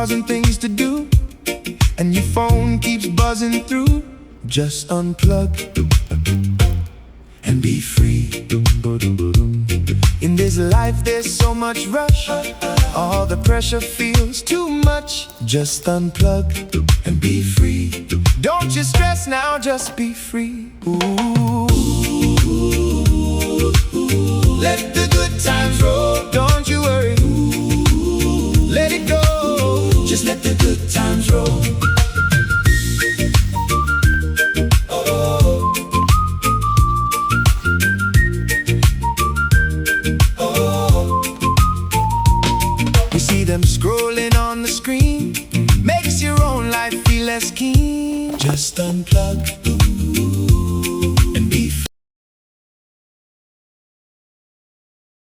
1,000 things to do, and your phone keeps buzzing through. Just unplug and be free. In this life there's so much rush, all the pressure feels too much. Just unplug and be free. Don't you stress now, just be free. Ooh. Let the good times roll, don't you worry. Let it go, just let the good times roll. Oh, oh. You see them scrolling on the screen, makes your own life feel less keen. Just unplug